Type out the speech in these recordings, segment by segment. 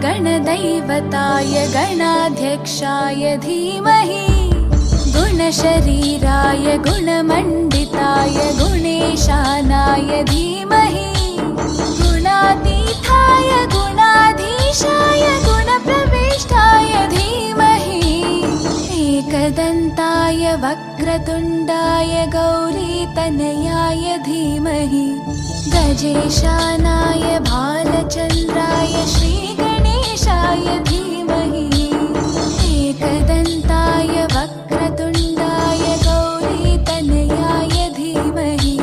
गणदैवताय गणाध्यक्षाय धीमहि गुणशरीराय गुणमण्डिताय गुणेशानाय धीमहि गुणातीताय गुणाधीशाय गुणप्रविष्टाय धीमहि एकदन्ताय वक्रतुण्डाय गौरीतनयाय धीमहि गजेशानाय भालचन्द्राय श्रीगणेशाय धीमहि एकदन्ताय वक्रतुण्डाय गौरीतनयाय धीमहि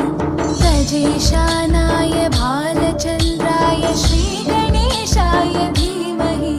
गजेशानाय भालचन्द्राय श्रीगणेशाय धीमहि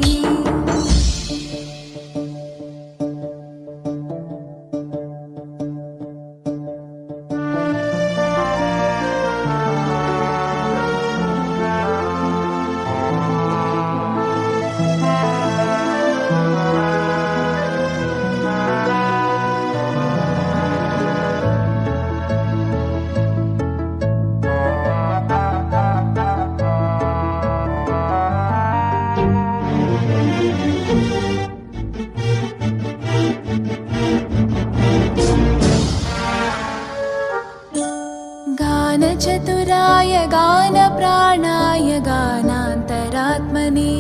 गानचतुराय गानप्राणाय गानान्तरात्मने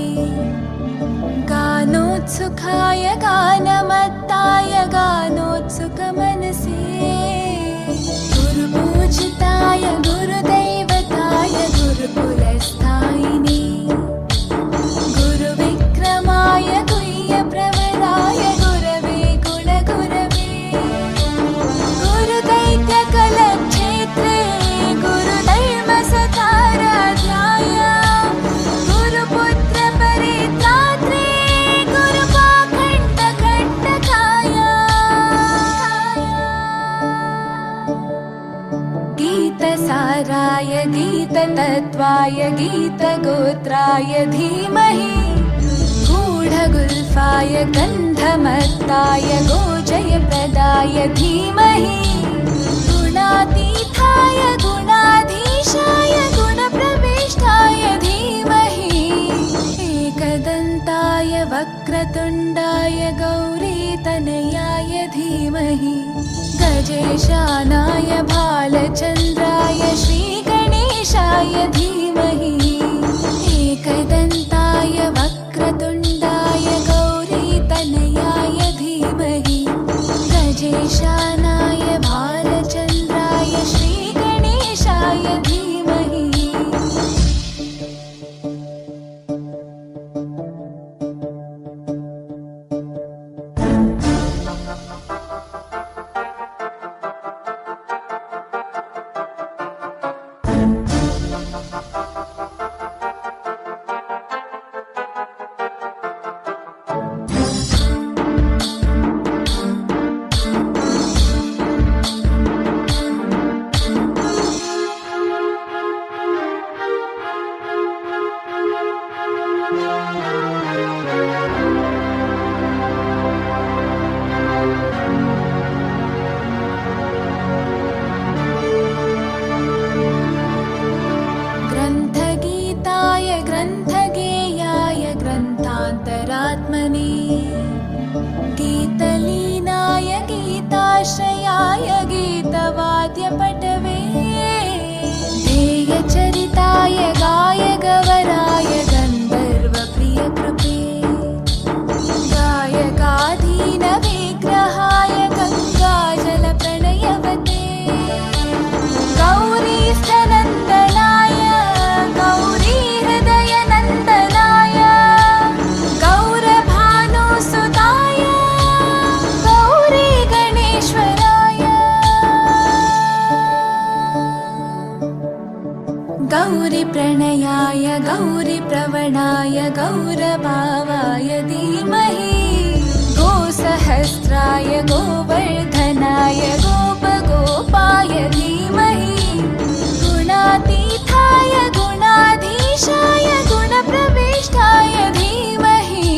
गानोत्सुकाय गानमत्ताय गानोत्सुकमनसे गुरुपूजिताय गुरुदैवताय गुरुकुलस्थायिने गुरुविक्रमाय गुह्यप्रवराय गुरवे गुणगुरवे गुरुदैत्यकलक्षेत्रे गुरुधर्मसताराध्याय गुरुपुत्रपरित्रात्रे गुरुपाखण्डकण्टकाय गीतसाराय गीततत्त्वाय गीतगोत्राय धीमहि गूढगुल्फाय गन्धमत्ताय गोजयप्रदाय धीमहि गुणातीताय गुणाधीशाय गुणप्रविष्टाय धीमहि एकदन्ताय वक्रतुण्डाय गौरीतनयाय धीमहि गजेशानाय भालचन्द्राय श्रीगणेशाय धीमहि एकदन्ताय वक्रतुण्डाय गौरीतनयाय धीमहि गजेशानाय भालचन्द्राय श्रीगणेशाय धीमहि ग्रन्थगीताय ग्रन्थगेयाय ग्रन्थान्तरात्मने गीतलीनाय गीताश्रयाय गीतवाद्यपटवे ध्येयचरिताय गायगवराय गन्धर्वप्रियकृपे गायकाधीनविग्रहाय गङ्गाजलप्रणयवते गौरीस्थनन्दनाय गौरीहृदयनन्दनाय गौरभानुसुताय गौरीगणेश्वराय गौरीप्रणयाय गौरीप्रवणाय गौरभावाय धीमहि गोसहस्राय गोवर्धनाय गोपगोपाय धीमहि गुणातीताय गुणाधीशाय गुणप्रविष्टाय धीमहि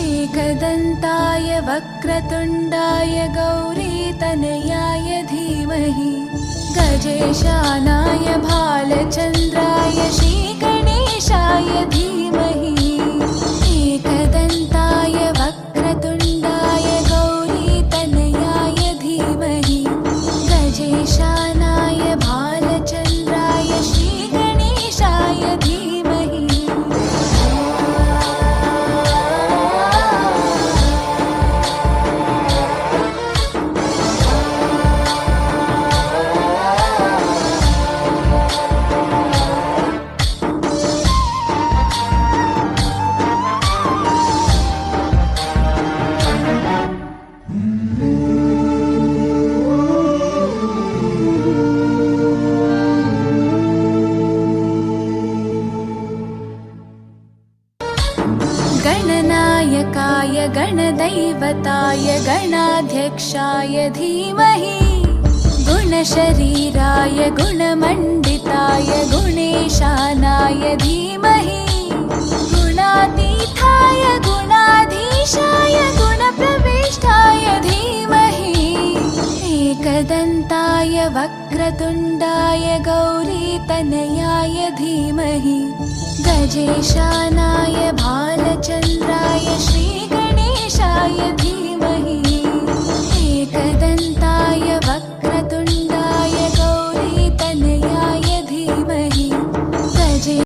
एकदन्ताय वक्रतुण्डाय गौरीतनयाय धीमहि गजेशानाय भालचन्द्राय श्रीगणेशाय धीमहि धीवताय गणाध्यक्षाय धीमहि गुणशरीराय गुणमण्डिताय गुणेशानाय धीमहि गुणातीताय गुणाधीशाय गुणप्रविष्टाय धीमहि एकदन्ताय वक्रतुण्डाय गौरीतनयाय धीमहि गजेशानाय